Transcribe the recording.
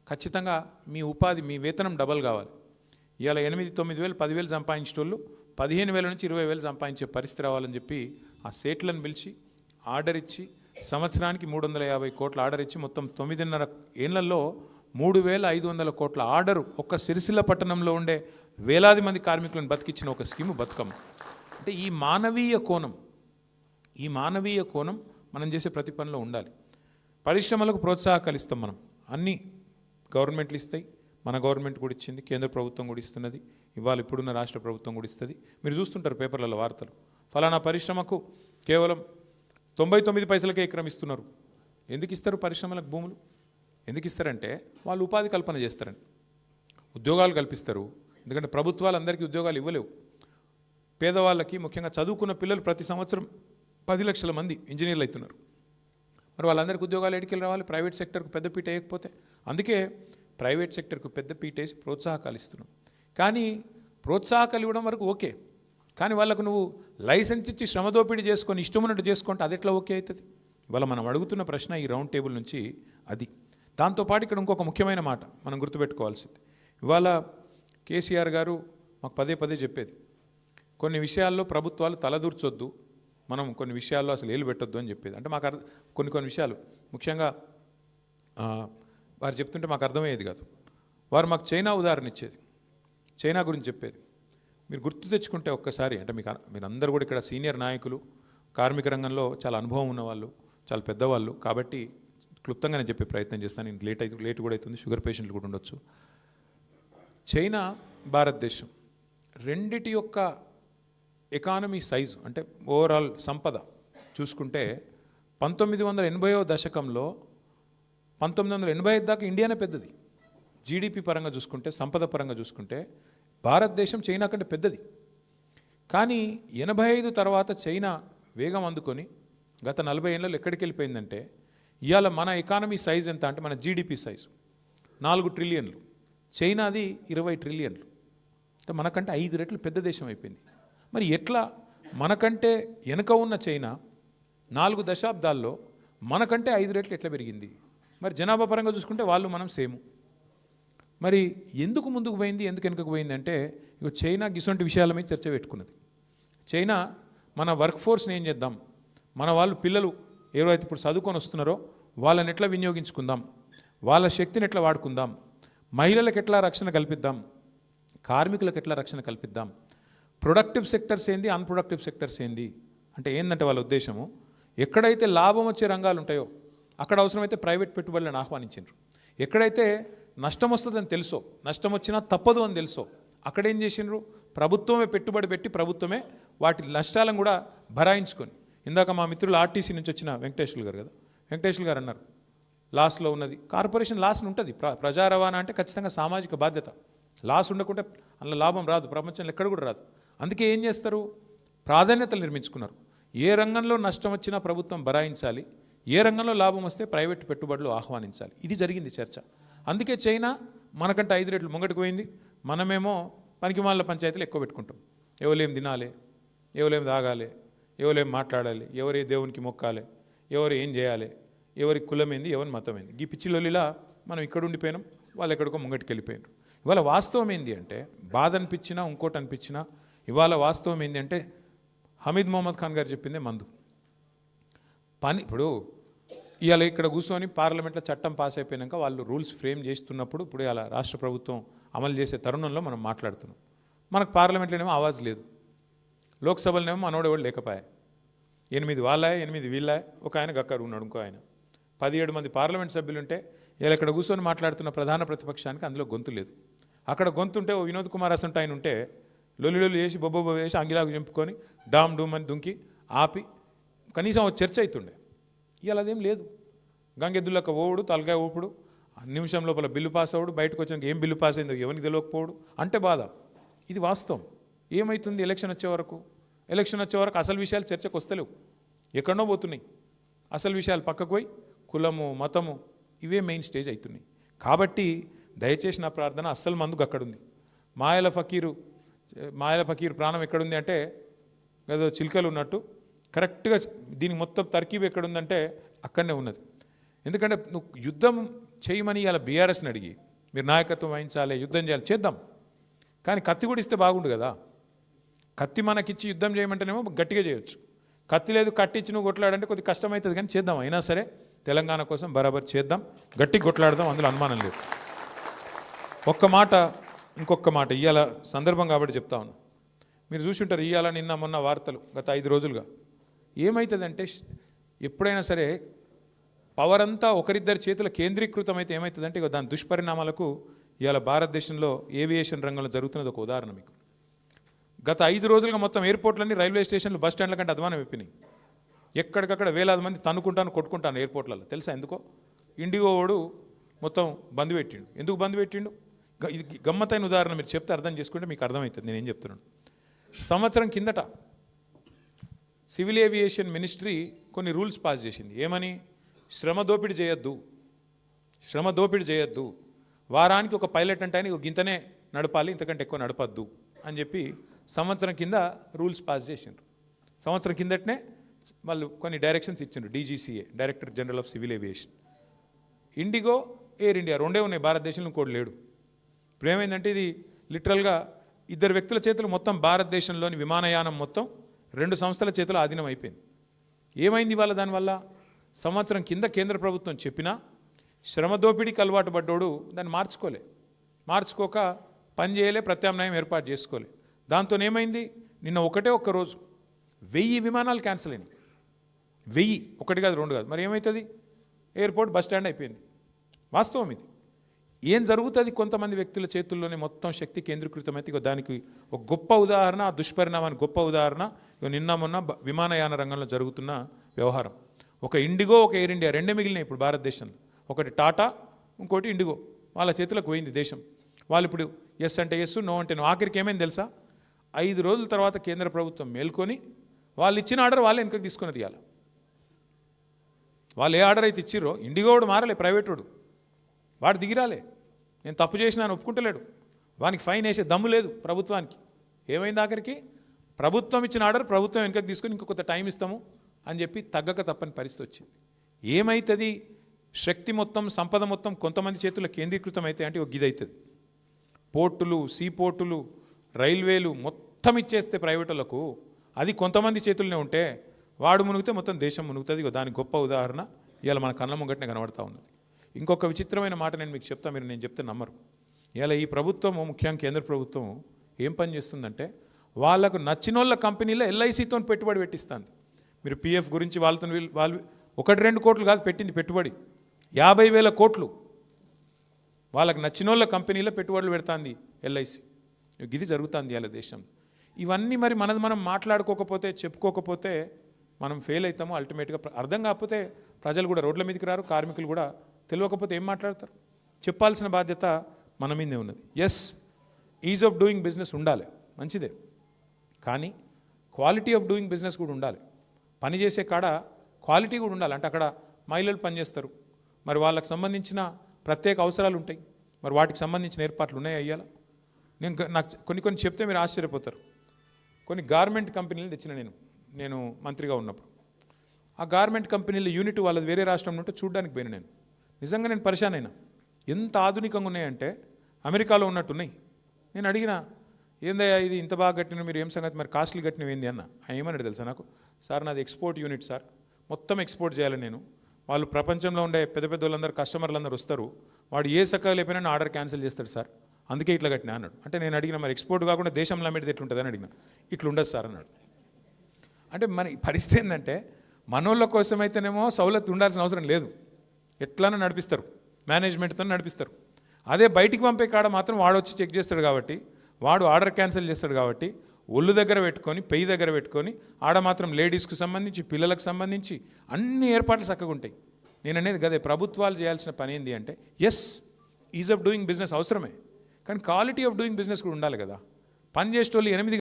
ఖచ్చితంగా మీ ఉపాధి మీ వేతనం డబల్ కావాలి. ఇవాళ 8-9 వేలు 10,000 సంపాదించేటోళ్ళు 15,000 నుంచి 20,000 సంపాదించే పరిస్థితి రావాలని చెప్పి ఆ సేట్లను పిలిచి ఆర్డర్ ఇచ్చి సంవత్సరానికి 350 కోట్ల ఆర్డర్ ఇచ్చి మొత్తం 9.5 ఏళ్లలో 3,500 కోట్ల ఆర్డరు ఒక్క సిరిసిల్ల పట్టణంలో ఉండే వేలాది మంది కార్మికులను బతికించిన ఒక స్కీము బతుకమ్మ. అంటే ఈ మానవీయ కోణం మనం చేసే ప్రతి పనిలో ఉండాలి. పరిశ్రమలకు ప్రోత్సాహకాలు ఇస్తాం మనం, అన్నీ గవర్నమెంట్లు ఇస్తాయి, మన గవర్నమెంట్ కూడా ఇచ్చింది, కేంద్ర ప్రభుత్వం కూడా ఇస్తున్నది, ఇవాళ ఇప్పుడున్న రాష్ట్ర ప్రభుత్వం కూడా ఇస్తుంది. మీరు చూస్తుంటారు పేపర్లలో వార్తలు, ఫలానా పరిశ్రమకు కేవలం 99 పైసలకే ఎకరం ఇస్తున్నారు. ఎందుకు ఇస్తారు పరిశ్రమలకు భూములు? ఎందుకు ఇస్తారంటే వాళ్ళు ఉపాధి కల్పన చేస్తారండి, ఉద్యోగాలు కల్పిస్తారు. ఎందుకంటే ప్రభుత్వాలు అందరికీ ఉద్యోగాలు ఇవ్వలేవు. పేదవాళ్ళకి, ముఖ్యంగా చదువుకున్న పిల్లలు ప్రతి సంవత్సరం 10 లక్షల మంది ఇంజనీర్లు అవుతున్నారు. మరి వాళ్ళందరికీ ఉద్యోగాలు ఎడికెళ్ళి రావాలి? ప్రైవేట్ సెక్టర్కు పెద్దపీట వేయకపోతే. అందుకే ప్రైవేట్ సెక్టర్కు పెద్దపీట వేసి ప్రోత్సాహకాలు ఇస్తున్నాం. కానీ ప్రోత్సాహకాలు ఇవ్వడం వరకు ఓకే, కానీ వాళ్ళకు నువ్వు లైసెన్స్ ఇచ్చి శ్రమదోపిడీ చేసుకొని ఇష్టమున్నట్టు చేసుకుంటే అది ఎట్లా ఓకే అవుతుంది? ఇవాళ మనం అడుగుతున్న ప్రశ్న ఈ రౌండ్ టేబుల్ నుంచి అది. దాంతోపాటు ఇక్కడ ఇంకొక ముఖ్యమైన మాట మనం గుర్తుపెట్టుకోవాల్సింది. ఇవాళ కేసీఆర్ గారు మాకు పదే చెప్పేది, కొన్ని విషయాల్లో ప్రభుత్వాలు తలదూర్చొద్దు, మనం కొన్ని విషయాల్లో అసలు ఏలు పెట్టొద్దు అని చెప్పేది. అంటే మాకు కొన్ని విషయాలు ముఖ్యంగా వారు చెప్తుంటే మాకు అర్థమయ్యేది కాదు. వారు మాకు చైనా ఉదాహరణ ఇచ్చేది, చైనా గురించి చెప్పేది. మీరు గుర్తు తెచ్చుకుంటే ఒక్కసారి, అంటే మీరు అందరూ కూడా ఇక్కడ సీనియర్ నాయకులు, కార్మిక రంగంలో చాలా అనుభవం ఉన్నవాళ్ళు, చాలా పెద్దవాళ్ళు, కాబట్టి క్లుప్తంగానే చెప్పే ప్రయత్నం చేస్తాను. నేను లేట్ కూడా అవుతుంది, షుగర్ పేషెంట్లు కూడా ఉండొచ్చు. చైనా, భారతదేశం రెండిటి యొక్క ఎకానమీ సైజు, అంటే ఓవరాల్ సంపద చూసుకుంటే 1980వ దశకంలో 1985 దాకా ఇండియానే పెద్దది. జీడిపి పరంగా చూసుకుంటే, సంపద పరంగా చూసుకుంటే భారతదేశం చైనా కంటే పెద్దది. కానీ 85 తర్వాత చైనా వేగం అందుకొని గత 40 ఏళ్ళలో ఎక్కడికి వెళ్ళిపోయిందంటే, ఇవాళ మన ఎకానమీ సైజ్ ఎంత అంటే, మన జీడిపి సైజు 4 ట్రిలియన్లు, చైనాది 20 ట్రిలియన్లు. అంటే మనకంటే 5 రెట్లు పెద్ద దేశం అయిపోయింది. మరి ఎట్లా మనకంటే వెనుక ఉన్న చైనా 4 దశాబ్దాల్లో మనకంటే 5 రెట్లు ఎట్లా పెరిగింది? మరి జనాభా పరంగా చూసుకుంటే వాళ్ళు మనం సేము. మరి ఎందుకు ముందుకు పోయింది, ఎందుకు వెనుకకు పోయింది అంటే, ఇక చైనా గిసొంటి విషయాల మీద చర్చ పెట్టుకున్నది. చైనా మన వర్క్ ఫోర్స్ని ఏం చేద్దాం, మన వాళ్ళు పిల్లలు ఎవరైతే ఇప్పుడు చదువుకొని వస్తున్నారో వాళ్ళని ఎట్లా వినియోగించుకుందాం, వాళ్ళ శక్తిని ఎట్లా వాడుకుందాం, మహిళలకు ఎట్లా రక్షణ కల్పిద్దాం, కార్మికులకు ఎట్లా రక్షణ కల్పిద్దాం, ప్రొడక్టివ్ సెక్టర్స్ ఏంది, అన్ప్రొడక్టివ్ సెక్టర్స్ ఏంది అంటే ఏంటంటే వాళ్ళ ఉద్దేశము, ఎక్కడైతే లాభం వచ్చే రంగాలు ఉంటాయో అక్కడ అవసరమైతే ప్రైవేట్ పెట్టుబడులను ఆహ్వానించారు. ఎక్కడైతే నష్టం వస్తుందని తెలుసో, నష్టం వచ్చినా తప్పదు అని తెలుసో, అక్కడేం చేసినారు, ప్రభుత్వమే పెట్టుబడి పెట్టి ప్రభుత్వమే వాటి నష్టాలను కూడా భరాయించుకొని. ఇందాక మా మిత్రులు ఆర్టీసీ నుంచి వచ్చిన వెంకటేశ్వర గారు కదా, వెంకటేశ్వర గారు అన్నారు లాస్లో ఉన్నది కార్పొరేషన్, లాస్ ఉంటుంది. ప్రజా రవాణా అంటే ఖచ్చితంగా సామాజిక బాధ్యత. లాస్ ఉండకుంటే అందులో లాభం రాదు, ప్రపంచంలో ఎక్కడ కూడా రాదు. అందుకే ఏం చేస్తారు, ప్రాధాన్యతలు నిర్మించుకున్నారు. ఏ రంగంలో నష్టం వచ్చినా ప్రభుత్వం భరాయించాలి, ఏ రంగంలో లాభం వస్తే ప్రైవేట్ పెట్టుబడులు ఆహ్వానించాలి. ఇది జరిగింది చర్చ. అందుకే చైనా మనకంటే 5 రెట్లు ముంగటికి పోయింది. మనమేమో పనికిమాల పంచాయతీలు ఎక్కువ పెట్టుకుంటాం. ఎవరేం తినాలి, ఎవరేం తాగాలి, ఎవరేం మాట్లాడాలి, ఎవరే దేవునికి మొక్కాలి, ఎవరు ఏం చేయాలి, ఎవరి కులమైంది, ఎవరి మతమైంది, ఈ పిచ్చిలొల్లిలా మనం ఇక్కడ ఉండిపోయినాం, వాళ్ళు ఎక్కడికో ముంగటికి వెళ్ళిపోయినారు. ఇవాళ వాస్తవం ఏంది అంటే, బాధ అనిపించినా ఇంకోటి అనిపించినా, ఇవాళ వాస్తవం ఏంది అంటే, హమీద్ మొహమ్మద్ ఖాన్ గారు చెప్పిందే మందు పని. ఇప్పుడు ఇవాళ ఇక్కడ కూర్చొని పార్లమెంట్లో చట్టం పాస్ అయిపోయాక వాళ్ళు రూల్స్ ఫ్రేమ్ చేస్తున్నప్పుడు, ఇప్పుడు ఇలా రాష్ట్ర ప్రభుత్వం అమలు చేసే తరుణంలో మనం మాట్లాడుతున్నాం. మనకు పార్లమెంట్లోనేమో ఆవాజ్ లేదు, లోక్సభలోనేమో మనోడేవాడు లేకపోయా, 8 వాళ్ళ 8 వీళ్ళ, ఒక ఆయన గక్కరు ఉన్నాడు, ఇంకో ఆయన, 17 మంది పార్లమెంట్ సభ్యులుంటే ఇలా ఇక్కడ కూర్చొని మాట్లాడుతున్న ప్రధాన ప్రతిపక్షానికి అందులో గొంతు లేదు. అక్కడ గొంతుంటే ఓ వినోద్ కుమార్ అసంట ఆయన ఉంటే లొల్లి చేసి బొబ్బొబ్బ వేసి అంగిలాగు చెంపుకొని డామ్ డూమ్ అని దుంకి ఆపి కనీసం ఒక చర్చ అవుతుండే. ఇవాళ అదేం లేదు. గంగెద్దులక ఓవుడు, తలకాయ ఊపుడు, నిమిషం లోపల బిల్లు పాస్ అవ్వడు, బయటకు వచ్చినాక ఏం బిల్లు పాస్ అయిందో ఎవరికి తెలియకపోవడు అంటే బాధ. ఇది వాస్తవం. ఏమవుతుంది, ఎలక్షన్ వచ్చే వరకు అసలు విషయాలు చర్చకు వస్తలేవు, ఎక్కడనో పోతున్నాయి. అసలు విషయాలు పక్కకు పోయి కులము, మతము ఇవే మెయిన్ స్టేజ్ అవుతున్నాయి. కాబట్టి దయచేసి నా ప్రార్థన, అస్సలు మందుకు అక్కడుంది. మాయల ఫకీరు ప్రాణం ఎక్కడుంది అంటే, ఏదో చిలుకలు ఉన్నట్టు కరెక్ట్గా దీనికి మొత్తం తర్కీబ్ ఎక్కడుందంటే అక్కడనే ఉన్నది. ఎందుకంటే నువ్వు యుద్ధం చేయమని ఇలా బీఆర్ఎస్ని అడిగి మీరు నాయకత్వం వహించాలి, యుద్ధం చేయాలి, చేద్దాం. కానీ కత్తి కూడా ఇస్తే బాగుండు కదా. కత్తి మనకిచ్చి యుద్ధం చేయమంటేనేమో గట్టిగా చేయొచ్చు. కత్తి లేదు, కట్టించి నువ్వు కొట్లాడంటే కొద్దిగా కష్టమవుతుంది, కానీ చేద్దాం. అయినా సరే తెలంగాణ కోసం బరాబర్ చేద్దాం, గట్టిగా కొట్లాడదాం, అందులో అనుమానం లేదు. ఒక్క మాట, ఇంకొక మాట ఇవాళ సందర్భం కాబట్టి చెప్తా ఉన్నాను. మీరు చూసుంటారు ఇవాళ నిన్న మొన్న వార్తలు గత 5 రోజులుగా. ఏమవుతుందంటే ఎప్పుడైనా సరే పవర్ అంతా ఒకరిద్దరి చేతుల కేంద్రీకృతం అయితే ఏమవుతుందంటే ఇక దాని దుష్పరిణామాలకు ఇవాళ భారతదేశంలో ఏవియేషన్ రంగంలో జరుగుతున్నది ఒక ఉదాహరణ మీకు. గత 5 రోజులుగా మొత్తం ఎయిర్పోర్ట్లన్నీ, రైల్వే స్టేషన్లు, బస్ స్టాండ్ల కంటే అధ్వానం అయిపోయినాయి. ఎక్కడికక్కడ వేలాది మంది తన్నుకుంటాను, కొట్టుకుంటాను ఎయిర్పోర్ట్లలో. తెలుసా ఎందుకో? ఇండిగో వాడు మొత్తం బంద్ పెట్టిండు. ఎందుకు బంద్ పెట్టిండు? ఇది గమ్మత్తైన ఉదాహరణ, మీరు చెప్తే అర్థం చేసుకుంటే మీకు అర్థమవుతుంది నేనేం చెప్తున్నాను. సంవత్సరం కిందట సివిల్ ఏవియేషన్ మినిస్ట్రీ కొన్ని రూల్స్ పాస్ చేసింది. ఏమని? శ్రమ దోపిడీ చేయొద్దు, వారానికి ఒక పైలట్ అంటే ఆయన గింతనే నడపాలి, ఇంతకంటే ఎక్కువ నడపద్దు అని చెప్పి సంవత్సరం కింద రూల్స్ పాస్ చేసిండ్రు. సంవత్సరం కిందటనే వాళ్ళు కొన్ని డైరెక్షన్స్ ఇచ్చిండ్రు. DGCA, director general of civil aviation. IndiGo, air India రెండే ఉన్నాయి భారతదేశంలో, ఇంకోటి లేడు. ఇప్పుడు ఏమైందంటే ఇది లిటరల్గా 2 వ్యక్తుల చేతులు మొత్తం భారతదేశంలోని విమానయానం మొత్తం 2 సంస్థల చేతులు ఆధీనం అయిపోయింది. ఏమైంది ఇవాళ దానివల్ల? సంవత్సరం కింద కేంద్ర ప్రభుత్వం చెప్పినా శ్రమ దోపిడీకి అలవాటు పడ్డోడు దాన్ని మార్చుకోక పని చేయలే, ప్రత్యామ్నాయం ఏర్పాటు చేసుకోలే. దాంతో ఏమైంది? నిన్న ఒక్క రోజు 1000 విమానాలు క్యాన్సిల్ అయినాయి. 1000, 1 కాదు 2 కాదు. మరి ఏమవుతుంది? ఎయిర్పోర్ట్ బస్ స్టాండ్ అయిపోయింది. వాస్తవం ఇది. ఏం జరుగుతుంది? కొంతమంది వ్యక్తుల చేతుల్లోనే మొత్తం శక్తి కేంద్రీకృతమైతే దానికి ఒక గొప్ప ఉదాహరణ, ఆ దుష్పరిణామానికి గొప్ప ఉదాహరణ నిన్న మొన్న విమానయాన రంగంలో జరుగుతున్న వ్యవహారం. ఒక ఇండిగో, ఒక ఎయిర్ ఇండియా రెండే మిగిలినాయి ఇప్పుడు భారతదేశంలో. ఒకటి టాటా, ఇంకోటి ఇండిగో. వాళ్ళ చేతులకు పోయింది దేశం. వాళ్ళు ఇప్పుడు ఎస్ అంటే ఎస్, నో అంటే నో. ఆఖరికి ఏమైంది తెలుసా? 5 రోజుల తర్వాత కేంద్ర ప్రభుత్వం మేల్కొని వాళ్ళు ఇచ్చిన ఆర్డర్ వాళ్ళే వెనకకి తీసుకుని తీయాలి. వాళ్ళు ఏ ఆర్డర్ అయితే ఇచ్చిర్రో, ఇండిగో వాడు మారలే, ప్రైవేట్ వాడు దిగిరాలే. నేను తప్పు చేసినా అని ఒప్పుకుంటలేడు. వానికి ఫైన్ వేసే దమ్ము లేదు ప్రభుత్వానికి. ఏమైంది ఆఖరికి? ప్రభుత్వం ఇచ్చిన ఆర్డర్ ప్రభుత్వం వెనకకి తీసుకొని ఇంకో కొంత టైం ఇస్తాము అని చెప్పి తగ్గక తప్పని పరిస్థితి వచ్చింది. ఏమవుతుంది? శక్తి మొత్తం, సంపద మొత్తం కొంతమంది చేతుల్లో కేంద్రీకృతం అయితే అంటే ఒక గిదవుతుంది. పోర్టులు, సీ పోర్టులు, రైల్వేలు మొత్తం ఇచ్చేస్తే ప్రైవేటులకు, అది కొంతమంది చేతుల్లోనే ఉంటే వాడు మునిగితే మొత్తం దేశం మునుగుతుంది. దానికి గొప్ప ఉదాహరణ ఇవాళ మన కళ్ళ ముంగటనే కనబడతా ఉన్నది. ఇంకొక విచిత్రమైన మాట నేను మీకు చెప్తా, మీరు నేను చెప్తే నమ్మరు. ఇలా ఈ ప్రభుత్వము, ముఖ్యంగా కేంద్ర ప్రభుత్వం ఏం పని చేస్తుందంటే వాళ్ళకు నచ్చినోళ్ళ కంపెనీలో LICతో పెట్టుబడి పెట్టిస్తుంది. మీరు PF గురించి వాళ్ళు 1-2 కోట్లు కాదు పెట్టింది పెట్టుబడి, 50,000 కోట్లు వాళ్ళకు నచ్చినోళ్ళ కంపెనీలో పెట్టుబడులు పెడుతుంది LIC. ఇది జరుగుతుంది ఇలా దేశం. ఇవన్నీ మరి మనం మాట్లాడుకోకపోతే, చెప్పుకోకపోతే మనం ఫెయిల్ అవుతాము. అల్టిమేట్గా అర్థం కాకపోతే ప్రజలు కూడా రోడ్ల మీదకి రారు, కార్మికులు కూడా తెలియకపోతే ఏం మాట్లాడతారు? చెప్పాల్సిన బాధ్యత మన మీదే ఉన్నది. Yes, ease of doing business ఉండాలి, మంచిదే. కానీ క్వాలిటీ ఆఫ్ డూయింగ్ బిజినెస్ కూడా ఉండాలి. పని చేసే కాడ క్వాలిటీ కూడా ఉండాలి. అంటే అక్కడ మహిళలు పనిచేస్తారు, మరి వాళ్ళకి సంబంధించిన ప్రత్యేక అవసరాలు ఉంటాయి, మరి వాటికి సంబంధించిన ఏర్పాట్లు ఉన్నాయి అయ్యాల. నాకు కొన్ని చెప్తే మీరు ఆశ్చర్యపోతారు. కొన్ని గార్మెంట్ కంపెనీలు తెచ్చిన నేను మంత్రిగా ఉన్నప్పుడు. ఆ గార్మెంట్ కంపెనీల యూనిట్ వాళ్ళది వేరే రాష్ట్రం నుండి చూడడానికి పోయిన నేను. నిజంగా నేను పరిశాన్ అయినా. ఎంత ఆధునికంగా ఉన్నాయంటే అమెరికాలో ఉన్నట్టున్నాయి. నేను అడిగిన, ఏందయ్యా ఇది ఇంత బాగా కట్టిన, మీరు ఏం సంగతి, మరి కాస్ట్లీ కట్టినవి ఏంది అన్న. ఆయన ఏమన్నాడు తెలుసా నాకు? సార్ నాది ఎక్స్పోర్ట్ యూనిట్ సార్, మొత్తం ఎక్స్పోర్ట్ చేయాలి నేను. వాళ్ళు ప్రపంచంలో ఉండే పెద్ద వాళ్ళందరూ, కస్టమర్లందరూ వస్తారు, వాడు ఏ సక్కగా లేకపోయినా ఆర్డర్ క్యాన్సిల్ చేస్తాడు సార్, అందుకే ఇట్లా కట్టినా అన్నాడు. అంటే నేను అడిగిన, మరి ఎక్స్పోర్ట్ కాకుండా దేశంలో అమ్మేది ఎట్లుంటుంది అని అడిగిన. ఇట్లుండదు సార్ అన్నాడు. అంటే మన పరిస్థితి ఏంటంటే మనోళ్ళ కోసమైతేనేమో సౌలత్ ఉండాల్సిన అవసరం లేదు, ఎట్లన్నా నడిపిస్తారు, మేనేజ్మెంట్తో నడిపిస్తారు. అదే బయటికి పంపే కాడ మాత్రం వాడు వచ్చి చెక్ చేస్తాడు కాబట్టి, వాడు ఆర్డర్ క్యాన్సిల్ చేస్తాడు కాబట్టి ఒళ్ళు దగ్గర పెట్టుకొని, పెయ్యి దగ్గర పెట్టుకొని, ఆడ మాత్రం లేడీస్కి సంబంధించి, పిల్లలకు సంబంధించి అన్ని ఏర్పాట్లు చక్కగా ఉంటాయి. నేను అనేది గదే ప్రభుత్వాలు చేయాల్సిన పని ఏంటి అంటే, yes, ease of doing business అవసరమే, కానీ క్వాలిటీ ఆఫ్ డూయింగ్ బిజినెస్ కూడా ఉండాలి కదా. పని చేసేటోళ్ళు 8